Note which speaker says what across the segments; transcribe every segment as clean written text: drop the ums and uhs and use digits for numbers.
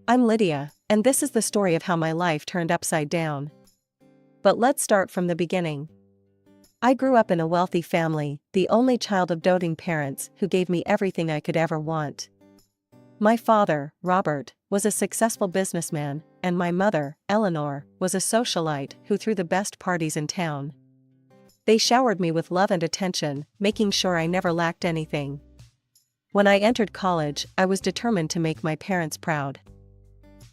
Speaker 1: I'm Lydia, and this is the story of how my life turned upside down. But let's start from the beginning. I grew up in a wealthy family, the only child of doting parents who gave me everything I could ever want. My father, Robert, was a successful businessman, and my mother, Eleanor, was a socialite who threw the best parties in town. They showered me with love and attention, making sure I never lacked anything. When I entered college, I was determined to make my parents proud.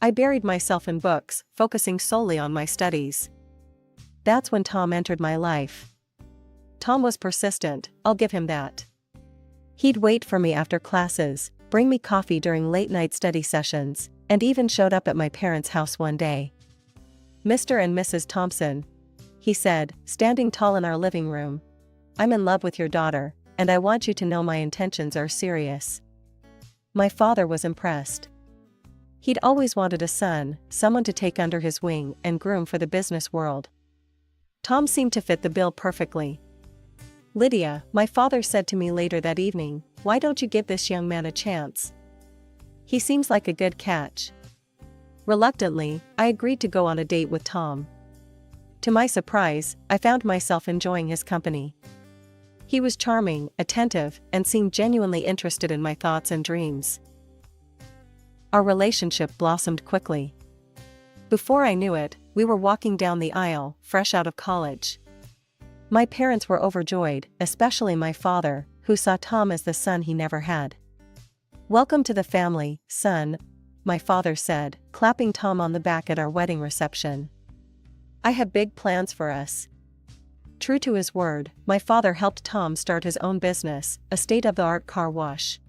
Speaker 1: I buried myself in books, focusing solely on my studies. That's when Tom entered my life. Tom was persistent, I'll give him that. He'd wait for me after classes, bring me coffee during late-night study sessions, and even showed up at my parents' house one day. "Mr. and Mrs. Thompson," he said, standing tall in our living room. "I'm in love with your daughter, and I want you to know my intentions are serious." My father was impressed. He'd always wanted a son, someone to take under his wing and groom for the business world. Tom seemed to fit the bill perfectly. "Lydia," my father said to me later that evening, "why don't you give this young man a chance? He seems like a good catch." Reluctantly, I agreed to go on a date with Tom. To my surprise, I found myself enjoying his company. He was charming, attentive, and seemed genuinely interested in my thoughts and dreams. Our relationship blossomed quickly. Before I knew it, we were walking down the aisle, fresh out of college. My parents were overjoyed, especially my father, who saw Tom as the son he never had. "Welcome to the family, son," my father said, clapping Tom on the back at our wedding reception. "I have big plans for us." True to his word, my father helped Tom start his own business, a state-of-the-art car wash.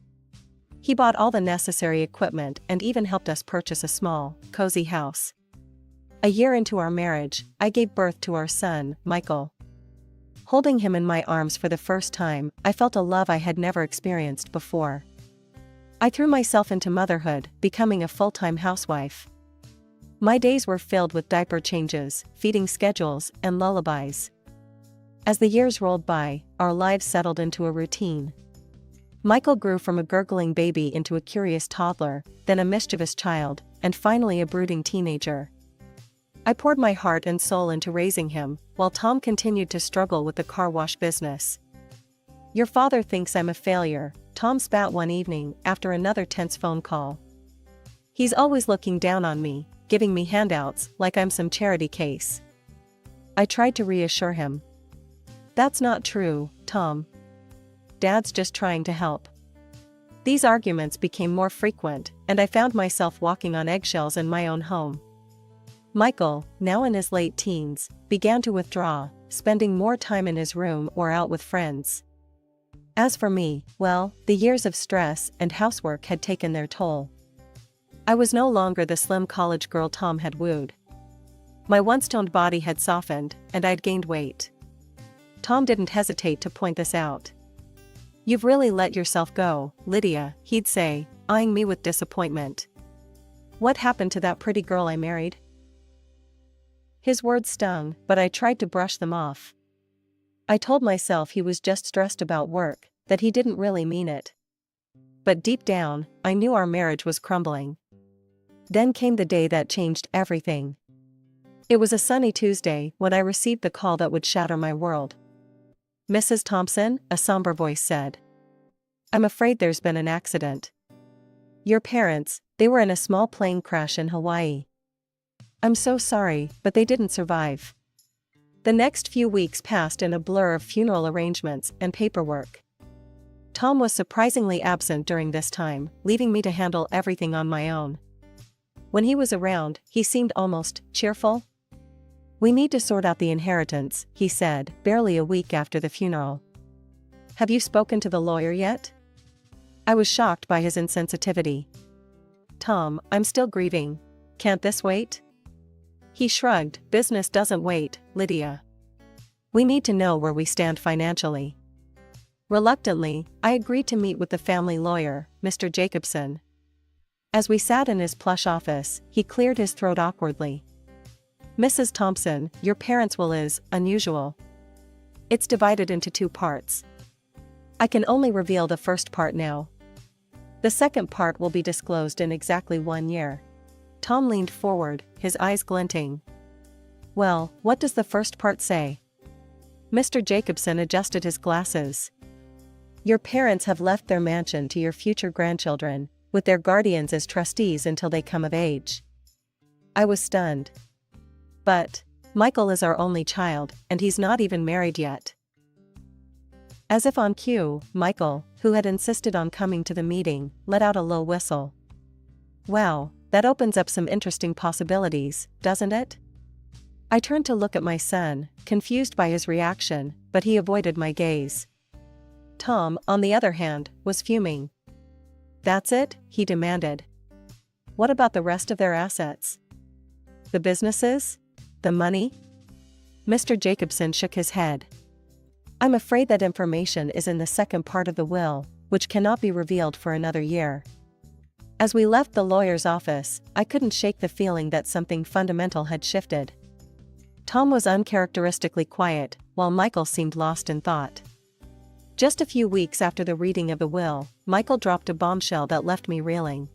Speaker 1: He bought all the necessary equipment and even helped us purchase a small, cozy house. A year into our marriage, I gave birth to our son, Michael. Holding him in my arms for the first time, I felt a love I had never experienced before. I threw myself into motherhood, becoming a full-time housewife. My days were filled with diaper changes, feeding schedules, and lullabies. As the years rolled by, our lives settled into a routine. Michael grew from a gurgling baby into a curious toddler, then a mischievous child, and finally a brooding teenager. I poured my heart and soul into raising him, while Tom continued to struggle with the car wash business. "Your father thinks I'm a failure," Tom spat one evening after another tense phone call. "He's always looking down on me, giving me handouts like I'm some charity case." I tried to reassure him. "That's not true, Tom. Dad's just trying to help." These arguments became more frequent, and I found myself walking on eggshells in my own home. Michael, now in his late teens, began to withdraw, spending more time in his room or out with friends. As for me, well, the years of stress and housework had taken their toll. I was no longer the slim college girl Tom had wooed. My once toned body had softened, and I'd gained weight. Tom didn't hesitate to point this out. "You've really let yourself go, Lydia," he'd say, eyeing me with disappointment. "What happened to that pretty girl I married?" His words stung, but I tried to brush them off. I told myself he was just stressed about work, that he didn't really mean it. But deep down, I knew our marriage was crumbling. Then came the day that changed everything. It was a sunny Tuesday when I received the call that would shatter my world. "Mrs. Thompson," a somber voice said. "I'm afraid there's been an accident. Your parents, they were in a small plane crash in Hawaii." "I'm so sorry, but they didn't survive." The next few weeks passed in a blur of funeral arrangements and paperwork. Tom was surprisingly absent during this time, leaving me to handle everything on my own. When he was around, he seemed almost cheerful. "We need to sort out the inheritance," he said, barely a week after the funeral. "Have you spoken to the lawyer yet?" I was shocked by his insensitivity. "Tom, I'm still grieving. Can't this wait?" He shrugged. "Business doesn't wait, Lydia. We need to know where we stand financially." Reluctantly, I agreed to meet with the family lawyer, Mr. Jacobson. As we sat in his plush office, he cleared his throat awkwardly. "Mrs. Thompson, your parents' will is unusual. It's divided into 2 parts. I can only reveal the first part now. The second part will be disclosed in exactly 1 year. Tom leaned forward, his eyes glinting. Well, what does the first part say? Mr. Jacobson adjusted his glasses. Your parents have left their mansion to your future grandchildren, with their guardians as trustees until they come of age. I was stunned. But Michael is our only child, and he's not even married yet. As if on cue, Michael, who had insisted on coming to the meeting, let out a low whistle. Wow, that opens up some interesting possibilities, doesn't it? I turned to look at my son, confused by his reaction, but he avoided my gaze. Tom, on the other hand, was fuming. That's it? He demanded. What about the rest of their assets? The businesses? The money? Mr. Jacobson shook his head. I'm afraid that information is in the second part of the will, which cannot be revealed for another year. As we left the lawyer's office, I couldn't shake the feeling that something fundamental had shifted. Tom was uncharacteristically quiet, while Michael seemed lost in thought. Just a few weeks after the reading of the will, Michael dropped a bombshell that left me reeling.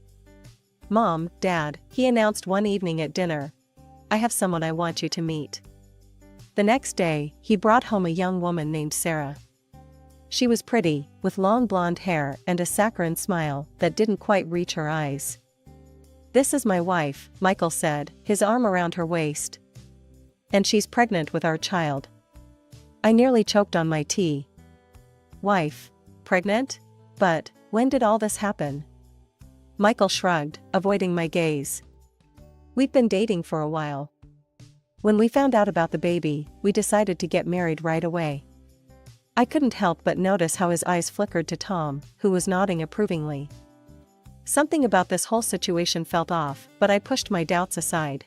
Speaker 1: Mom, Dad, he announced one evening at dinner. I have someone I want you to meet. The next day, he brought home a young woman named Sarah. She was pretty, with long blonde hair and a saccharine smile that didn't quite reach her eyes. This is my wife, Michael said, his arm around her waist. And she's pregnant with our child. I nearly choked on my tea. Wife? Pregnant? But when did all this happen? Michael shrugged, avoiding my gaze. We've been dating for a while. When we found out about the baby, we decided to get married right away. I couldn't help but notice how his eyes flickered to Tom, who was nodding approvingly. Something about this whole situation felt off, but I pushed my doubts aside.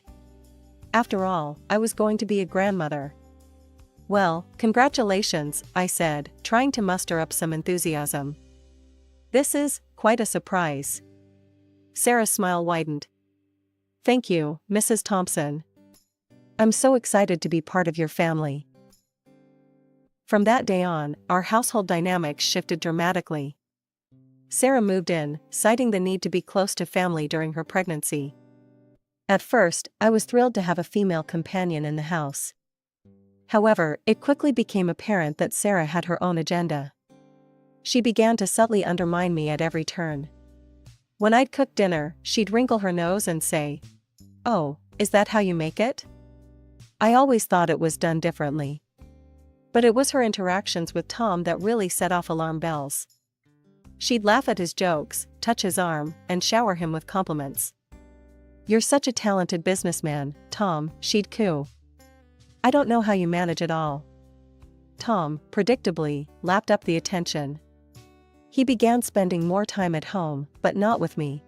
Speaker 1: After all, I was going to be a grandmother. Well, congratulations, I said, trying to muster up some enthusiasm. This is quite a surprise. Sarah's smile widened. Thank you, Mrs. Thompson. I'm so excited to be part of your family. From that day on, our household dynamics shifted dramatically. Sarah moved in, citing the need to be close to family during her pregnancy. At first, I was thrilled to have a female companion in the house. However, it quickly became apparent that Sarah had her own agenda. She began to subtly undermine me at every turn. When I'd cook dinner, she'd wrinkle her nose and say, "Oh, is that how you make it?" I always thought it was done differently. But it was her interactions with Tom that really set off alarm bells. She'd laugh at his jokes, touch his arm, and shower him with compliments. You're such a talented businessman, Tom, she'd coo. I don't know how you manage it all. Tom, predictably, lapped up the attention. He began spending more time at home, but not with me.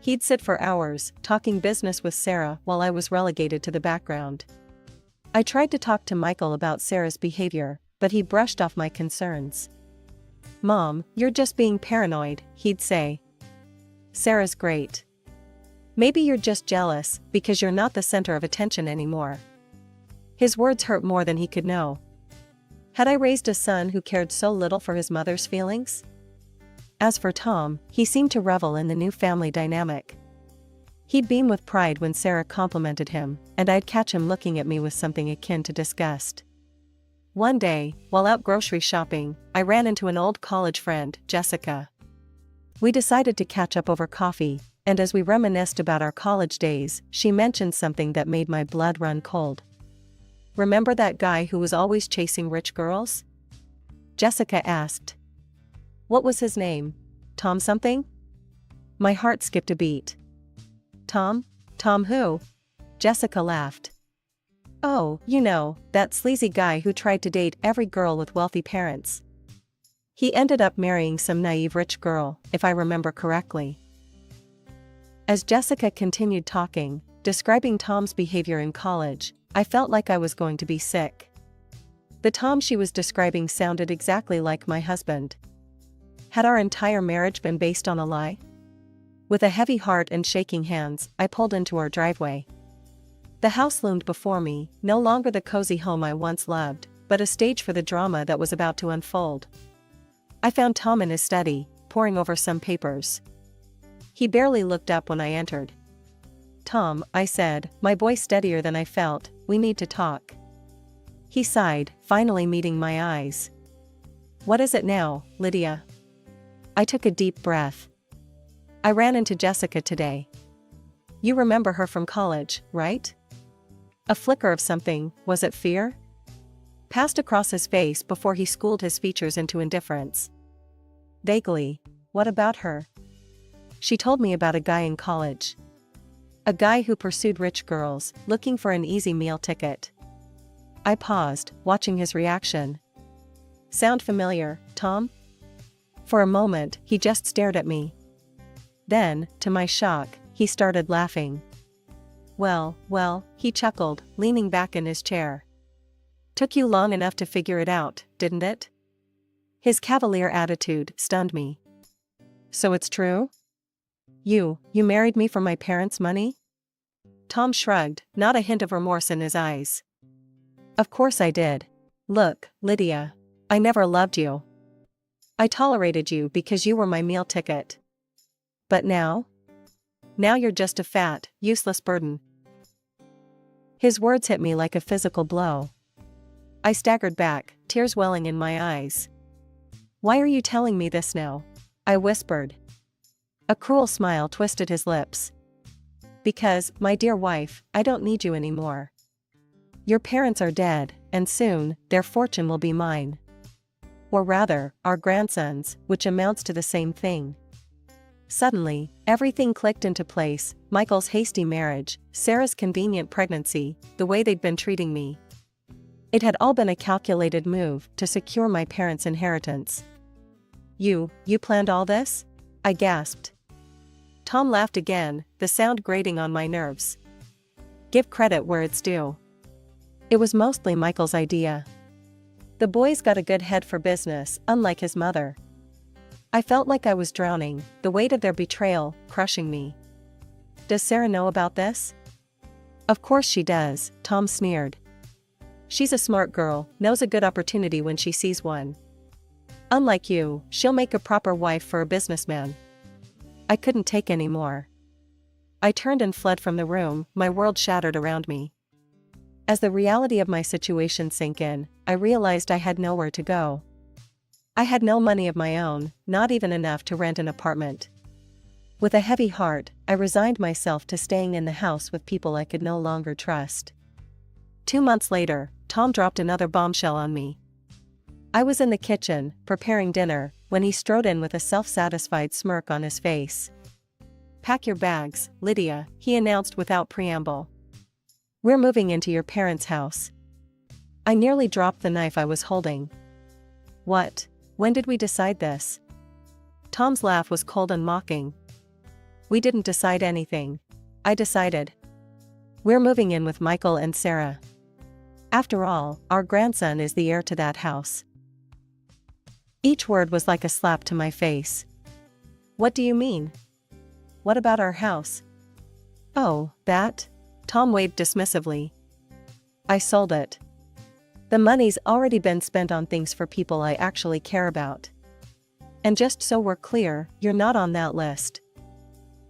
Speaker 1: He'd sit for hours, talking business with Sarah while I was relegated to the background. I tried to talk to Michael about Sarah's behavior, but he brushed off my concerns. Mom, you're just being paranoid, he'd say. Sarah's great. Maybe you're just jealous, because you're not the center of attention anymore. His words hurt more than he could know. Had I raised a son who cared so little for his mother's feelings? As for Tom, he seemed to revel in the new family dynamic. He'd beam with pride when Sarah complimented him, and I'd catch him looking at me with something akin to disgust. One day, while out grocery shopping, I ran into an old college friend, Jessica. We decided to catch up over coffee, and as we reminisced about our college days, she mentioned something that made my blood run cold. Remember that guy who was always chasing rich girls? Jessica asked. What was his name? Tom something? My heart skipped a beat. Tom? Tom who? Jessica laughed. Oh, you know, that sleazy guy who tried to date every girl with wealthy parents. He ended up marrying some naive rich girl, if I remember correctly. As Jessica continued talking, describing Tom's behavior in college, I felt like I was going to be sick. The Tom she was describing sounded exactly like my husband. Had our entire marriage been based on a lie? With a heavy heart and shaking hands, I pulled into our driveway. The house loomed before me, no longer the cozy home I once loved, but a stage for the drama that was about to unfold. I found Tom in his study, poring over some papers. He barely looked up when I entered. Tom, I said, my voice steadier than I felt, we need to talk. He sighed, finally meeting my eyes. What is it now, Lydia? I took a deep breath. I ran into Jessica today. You remember her from college, right? A flicker of something, was it fear? Passed across his face before he schooled his features into indifference. Vaguely. What about her? She told me about a guy in college. A guy who pursued rich girls, looking for an easy meal ticket. I paused, watching his reaction. Sound familiar, Tom? For a moment, he just stared at me. Then, to my shock, he started laughing. Well, he chuckled, leaning back in his chair. Took you long enough to figure it out, didn't it? His cavalier attitude stunned me. So it's true? You married me for my parents' money? Tom shrugged, not a hint of remorse in his eyes. Of course I did. Look, Lydia. I never loved you. I tolerated you because you were my meal ticket. But now? Now you're just a fat, useless burden. His words hit me like a physical blow. I staggered back, tears welling in my eyes. Why are you telling me this now? I whispered. A cruel smile twisted his lips. Because, my dear wife, I don't need you anymore. Your parents are dead, and soon, their fortune will be mine. Or rather, our grandson's, which amounts to the same thing. Suddenly, everything clicked into place, Michael's hasty marriage, Sarah's convenient pregnancy, the way they'd been treating me. It had all been a calculated move to secure my parents' inheritance. You planned all this? I gasped. Tom laughed again, the sound grating on my nerves. Give credit where it's due. It was mostly Michael's idea. The boy's got a good head for business, unlike his mother. I felt like I was drowning, the weight of their betrayal crushing me. Does Sarah know about this? Of course she does, Tom sneered. She's a smart girl, knows a good opportunity when she sees one. Unlike you, she'll make a proper wife for a businessman. I couldn't take any more. I turned and fled from the room, my world shattered around me. As the reality of my situation sank in, I realized I had nowhere to go. I had no money of my own, not even enough to rent an apartment. With a heavy heart, I resigned myself to staying in the house with people I could no longer trust. 2 months later, Tom dropped another bombshell on me. I was in the kitchen, preparing dinner, when he strode in with a self-satisfied smirk on his face. Pack your bags, Lydia, he announced without preamble. We're moving into your parents' house. I nearly dropped the knife I was holding. What? When did we decide this? Tom's laugh was cold and mocking. We didn't decide anything. I decided. We're moving in with Michael and Sarah. After all, our grandson is the heir to that house. Each word was like a slap to my face. What do you mean? What about our house? Oh, that? Tom waved dismissively. I sold it. The money's already been spent on things for people I actually care about. And just so we're clear, you're not on that list.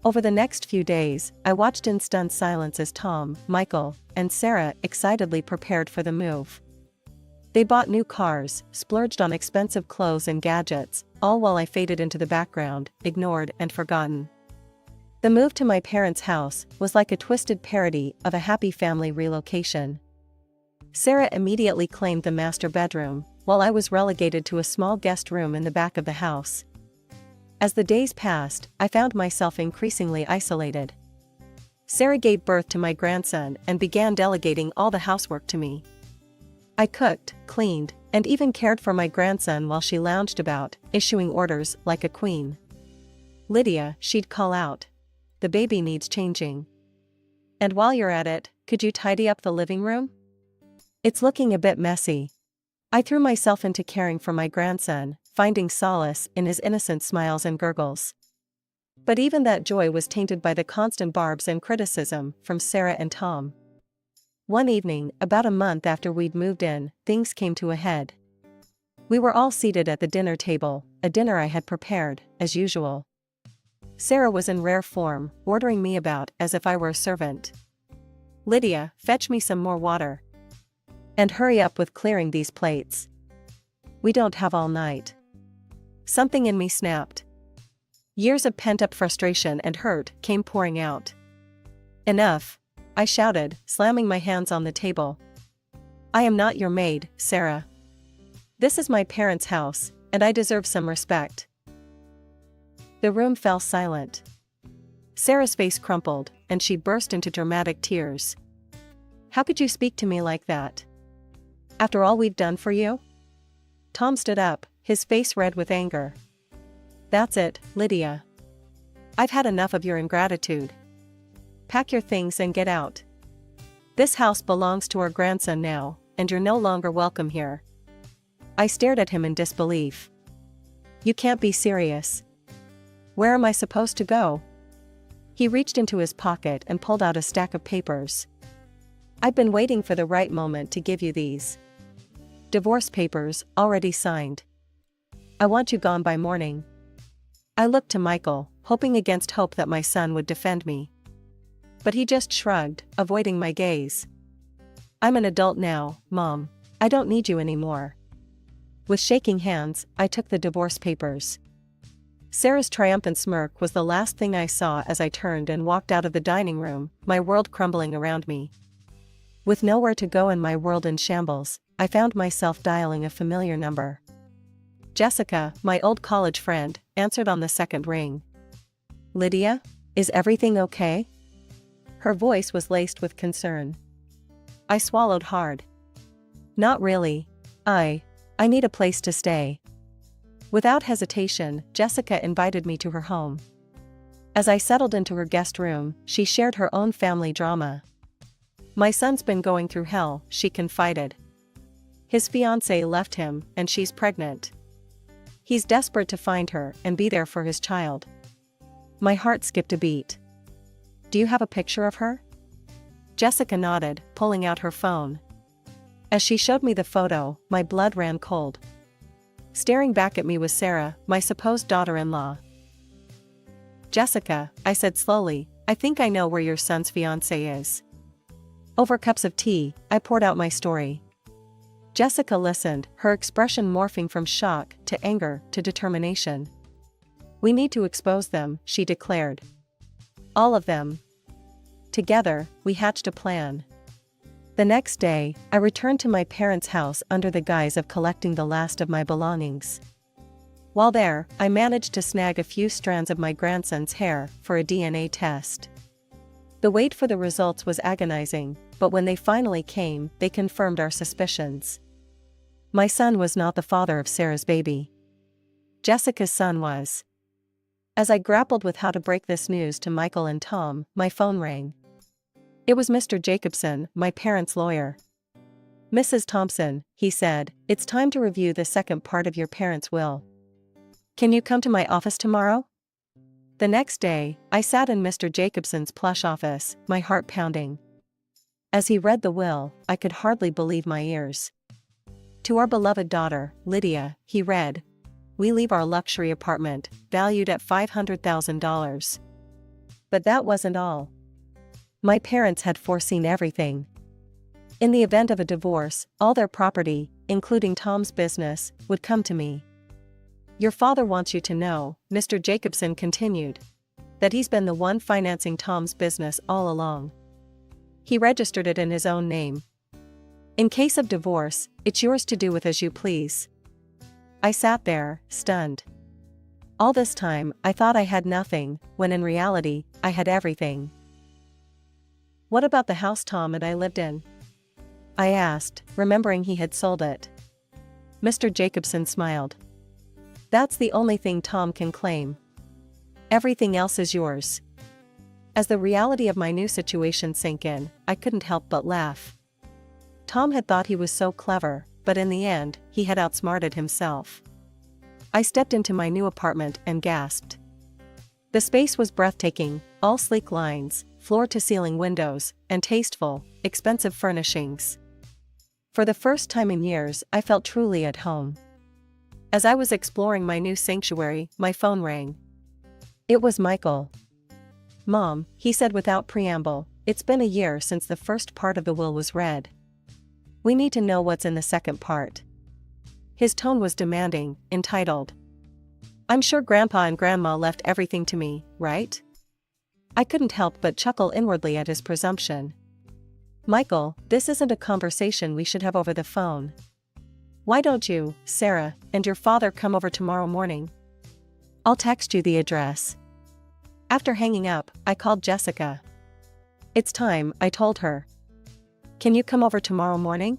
Speaker 1: Over the next few days, I watched in stunned silence as Tom, Michael, and Sarah excitedly prepared for the move. They bought new cars, splurged on expensive clothes and gadgets, all while I faded into the background, ignored and forgotten. The move to my parents' house was like a twisted parody of a happy family relocation. Sarah immediately claimed the master bedroom, while I was relegated to a small guest room in the back of the house. As the days passed, I found myself increasingly isolated. Sarah gave birth to my grandson and began delegating all the housework to me. I cooked, cleaned, and even cared for my grandson while she lounged about, issuing orders like a queen. Lydia, she'd call out. The baby needs changing. And while you're at it, could you tidy up the living room? It's looking a bit messy. I threw myself into caring for my grandson, finding solace in his innocent smiles and gurgles. But even that joy was tainted by the constant barbs and criticism from Sarah and Tom. One evening, about a month after we'd moved in, things came to a head. We were all seated at the dinner table, a dinner I had prepared, as usual. Sarah was in rare form, ordering me about as if I were a servant. "Lydia, fetch me some more water. And hurry up with clearing these plates. We don't have all night." Something in me snapped. Years of pent-up frustration and hurt came pouring out. "Enough," I shouted, slamming my hands on the table. "I am not your maid, Sarah. This is my parents' house, and I deserve some respect." The room fell silent. Sarah's face crumpled, and she burst into dramatic tears. "How could you speak to me like that? After all we've done for you?" Tom stood up, his face red with anger. "That's it, Lydia. I've had enough of your ingratitude. Pack your things and get out. This house belongs to our grandson now, and you're no longer welcome here." I stared at him in disbelief. "You can't be serious. Where am I supposed to go?" He reached into his pocket and pulled out a stack of papers. "I've been waiting for the right moment to give you these. Divorce papers, already signed. I want you gone by morning." I looked to Michael, hoping against hope that my son would defend me. But he just shrugged, avoiding my gaze. "I'm an adult now, Mom. I don't need you anymore." With shaking hands, I took the divorce papers. Sarah's triumphant smirk was the last thing I saw as I turned and walked out of the dining room, my world crumbling around me. With nowhere to go and my world in shambles, I found myself dialing a familiar number. Jessica, my old college friend, answered on the second ring. "Lydia? Is everything okay?" Her voice was laced with concern. I swallowed hard. "Not really. I need a place to stay." Without hesitation, Jessica invited me to her home. As I settled into her guest room, she shared her own family drama. "My son's been going through hell," she confided. "His fiancée left him, and she's pregnant. He's desperate to find her and be there for his child." My heart skipped a beat. "Do you have a picture of her?" Jessica nodded, pulling out her phone. As she showed me the photo, my blood ran cold. Staring back at me was Sarah, my supposed daughter-in-law. "Jessica," I said slowly, "I think I know where your son's fiancée is." Over cups of tea, I poured out my story. Jessica listened, her expression morphing from shock to anger to determination. "We need to expose them," she declared. "All of them." Together, we hatched a plan. The next day, I returned to my parents' house under the guise of collecting the last of my belongings. While there, I managed to snag a few strands of my grandson's hair for a DNA test. The wait for the results was agonizing, but when they finally came, they confirmed our suspicions. My son was not the father of Sarah's baby. Jessica's son was. As I grappled with how to break this news to Michael and Tom, my phone rang. It was Mr. Jacobson, my parents' lawyer. "Mrs. Thompson," he said, "it's time to review the second part of your parents' will. Can you come to my office tomorrow?" The next day, I sat in Mr. Jacobson's plush office, my heart pounding. As he read the will, I could hardly believe my ears. "To our beloved daughter, Lydia," he read, "we leave our luxury apartment, valued at $500,000. But that wasn't all. My parents had foreseen everything. In the event of a divorce, all their property, including Tom's business, would come to me. Your father wants you to know," Mr. Jacobson continued, "that he's been the one financing Tom's business all along. He registered it in his own name. In case of divorce, it's yours to do with as you please." I sat there, stunned. All this time, I thought I had nothing, when in reality, I had everything. "What about the house Tom and I lived in?" I asked, remembering he had sold it. Mr. Jacobson smiled. "That's the only thing Tom can claim. Everything else is yours." As the reality of my new situation sank in, I couldn't help but laugh. Tom had thought he was so clever, but in the end, he had outsmarted himself. I stepped into my new apartment and gasped. The space was breathtaking, all sleek lines, floor-to-ceiling windows, and tasteful, expensive furnishings. For the first time in years, I felt truly at home. As I was exploring my new sanctuary, my phone rang. It was Michael. "Mom," he said without preamble, "it's been a year since the first part of the will was read. We need to know what's in the second part." His tone was demanding, entitled. "I'm sure Grandpa and Grandma left everything to me, right?" I couldn't help but chuckle inwardly at his presumption. "Michael, this isn't a conversation we should have over the phone. Why don't you, Sarah, and your father come over tomorrow morning? I'll text you the address." After hanging up, I called Jessica. "It's time," I told her. "Can you come over tomorrow morning?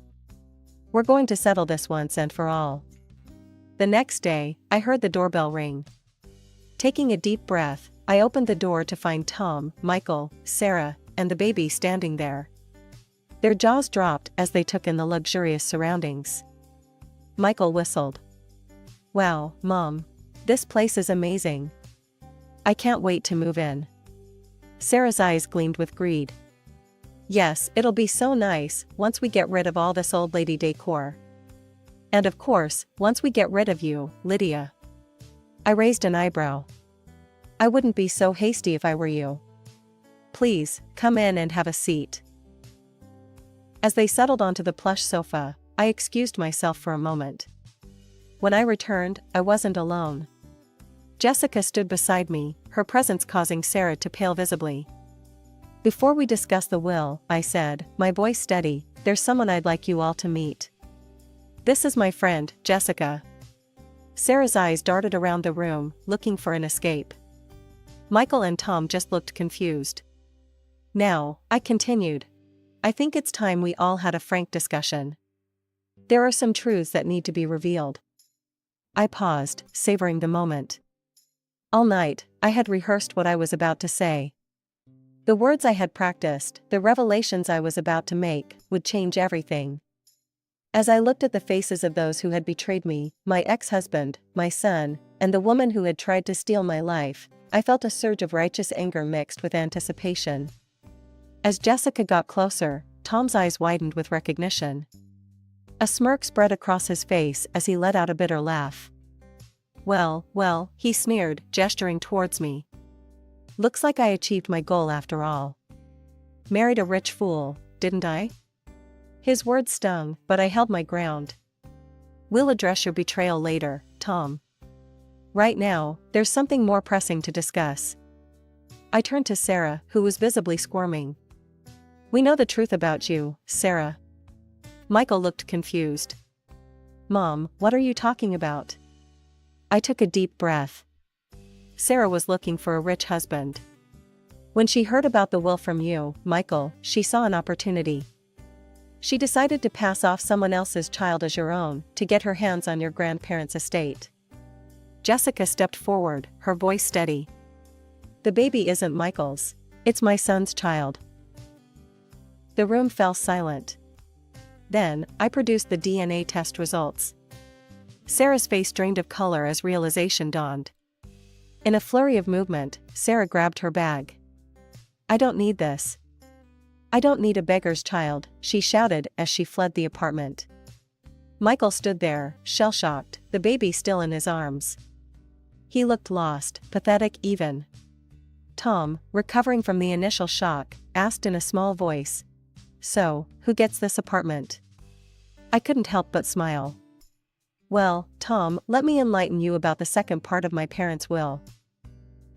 Speaker 1: We're going to settle this once and for all." The next day, I heard the doorbell ring. Taking a deep breath, I opened the door to find Tom, Michael, Sarah, and the baby standing there. Their jaws dropped as they took in the luxurious surroundings. Michael whistled. "Wow, Mom. This place is amazing. I can't wait to move in." Sarah's eyes gleamed with greed. "Yes, it'll be so nice once we get rid of all this old lady decor. And of course, once we get rid of you, Lydia." I raised an eyebrow. "I wouldn't be so hasty if I were you. Please, come in and have a seat." As they settled onto the plush sofa, I excused myself for a moment. When I returned, I wasn't alone. Jessica stood beside me, her presence causing Sarah to pale visibly. "Before we discuss the will," I said, my voice steady, "there's someone I'd like you all to meet. This is my friend, Jessica." Sarah's eyes darted around the room, looking for an escape. Michael and Tom just looked confused. "Now," I continued, "I think it's time we all had a frank discussion. There are some truths that need to be revealed." I paused, savoring the moment. All night, I had rehearsed what I was about to say. The words I had practiced, the revelations I was about to make, would change everything. As I looked at the faces of those who had betrayed me, my ex-husband, my son, and the woman who had tried to steal my life, I felt a surge of righteous anger mixed with anticipation. As Jessica got closer, Tom's eyes widened with recognition. A smirk spread across his face as he let out a bitter laugh. Well, he sneered, gesturing towards me. "Looks like I achieved my goal after all. Married a rich fool, didn't I?" His words stung, but I held my ground. "We'll address your betrayal later, Tom. Right now, there's something more pressing to discuss." I turned to Sarah, who was visibly squirming. "We know the truth about you, Sarah." Michael looked confused. "Mom, what are you talking about?" I took a deep breath. Sarah was looking for a rich husband. When she heard about the will from you, Michael, she saw an opportunity. She decided to pass off someone else's child as your own, to get her hands on your grandparents' estate. Jessica stepped forward, her voice steady. "The baby isn't Michael's. It's my son's child." The room fell silent. Then, I produced the DNA test results. Sarah's face drained of color as realization dawned. In a flurry of movement, Sarah grabbed her bag. "I don't need this. I don't need a beggar's child," she shouted as she fled the apartment. Michael stood there, shell-shocked, the baby still in his arms. He looked lost, pathetic even. Tom, recovering from the initial shock, asked in a small voice, "So, who gets this apartment?" I couldn't help but smile. "Well, Tom, let me enlighten you about the second part of my parents' will."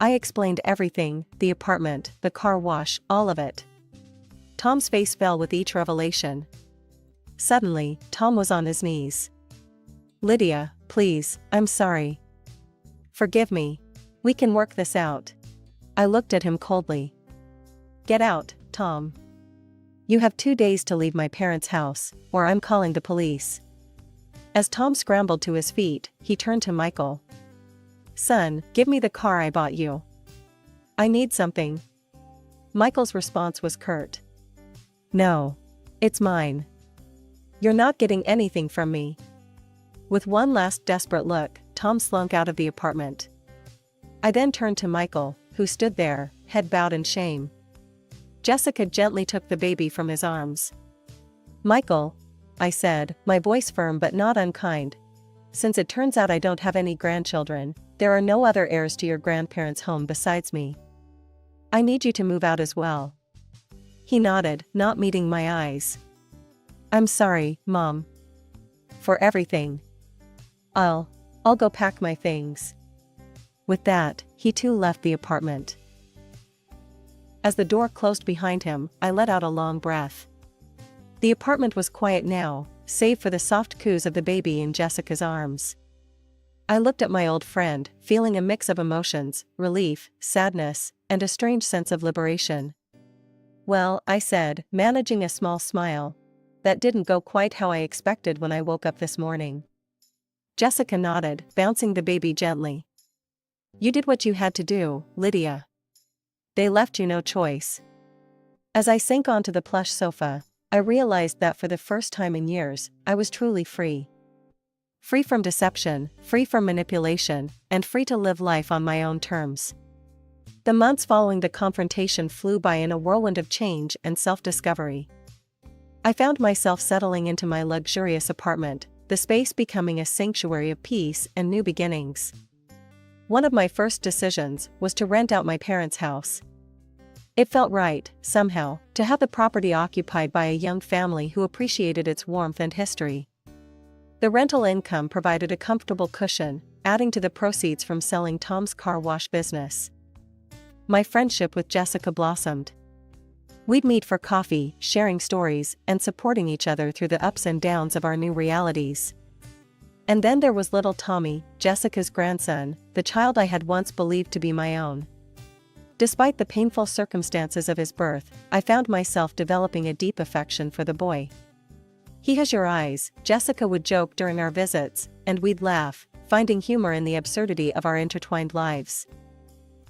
Speaker 1: I explained everything, the apartment, the car wash, all of it. Tom's face fell with each revelation. Suddenly, Tom was on his knees. "Lydia, please, I'm sorry. Forgive me. We can work this out." I looked at him coldly. "Get out, Tom. You have 2 days to leave my parents' house, or I'm calling the police." As Tom scrambled to his feet, he turned to Michael. "Son, give me the car I bought you. I need something." Michael's response was curt. "No. It's mine. You're not getting anything from me." With one last desperate look, Tom slunk out of the apartment. I then turned to Michael, who stood there, head bowed in shame. Jessica gently took the baby from his arms. "Michael," I said, my voice firm but not unkind, since it turns out I don't have any grandchildren, there are no other heirs to your grandparents' home besides me. I need you to move out as well." He nodded, not meeting my eyes. "I'm sorry, Mom. For everything. I'll go pack my things." With that, he too left the apartment. As the door closed behind him, I let out a long breath. The apartment was quiet now, save for the soft coos of the baby in Jessica's arms. I looked at my old friend, feeling a mix of emotions, relief, sadness, and a strange sense of liberation. "Well," I said, managing a small smile, "that didn't go quite how I expected when I woke up this morning." Jessica nodded, bouncing the baby gently. "You did what you had to do, Lydia. They left you no choice." As I sank onto the plush sofa, I realized that for the first time in years, I was truly free. Free from deception, free from manipulation, and free to live life on my own terms. The months following the confrontation flew by in a whirlwind of change and self-discovery. I found myself settling into my luxurious apartment, the space becoming a sanctuary of peace and new beginnings. One of my first decisions was to rent out my parents' house. It felt right, somehow, to have the property occupied by a young family who appreciated its warmth and history. The rental income provided a comfortable cushion, adding to the proceeds from selling Tom's car wash business. My friendship with Jessica blossomed. We'd meet for coffee, sharing stories, and supporting each other through the ups and downs of our new realities. And then there was little Tommy, Jessica's grandson, the child I had once believed to be my own. Despite the painful circumstances of his birth, I found myself developing a deep affection for the boy. "He has your eyes," Jessica would joke during our visits, and we'd laugh, finding humor in the absurdity of our intertwined lives.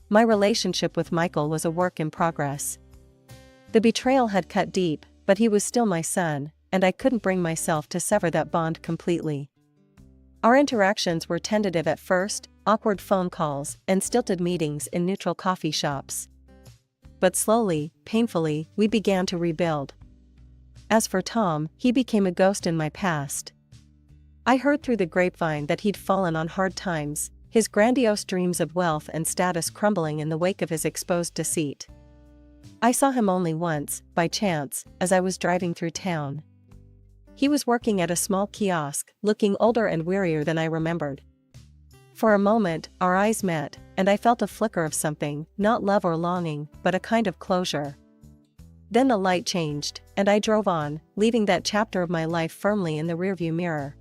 Speaker 1: My relationship with Michael was a work in progress. The betrayal had cut deep, but he was still my son, and I couldn't bring myself to sever that bond completely. Our interactions were tentative at first, awkward phone calls, and stilted meetings in neutral coffee shops. But slowly, painfully, we began to rebuild. As for Tom, he became a ghost in my past. I heard through the grapevine that he'd fallen on hard times, his grandiose dreams of wealth and status crumbling in the wake of his exposed deceit. I saw him only once, by chance, as I was driving through town. He was working at a small kiosk, looking older and wearier than I remembered. For a moment, our eyes met, and I felt a flicker of something, not love or longing, but a kind of closure. Then the light changed, and I drove on, leaving that chapter of my life firmly in the rearview mirror.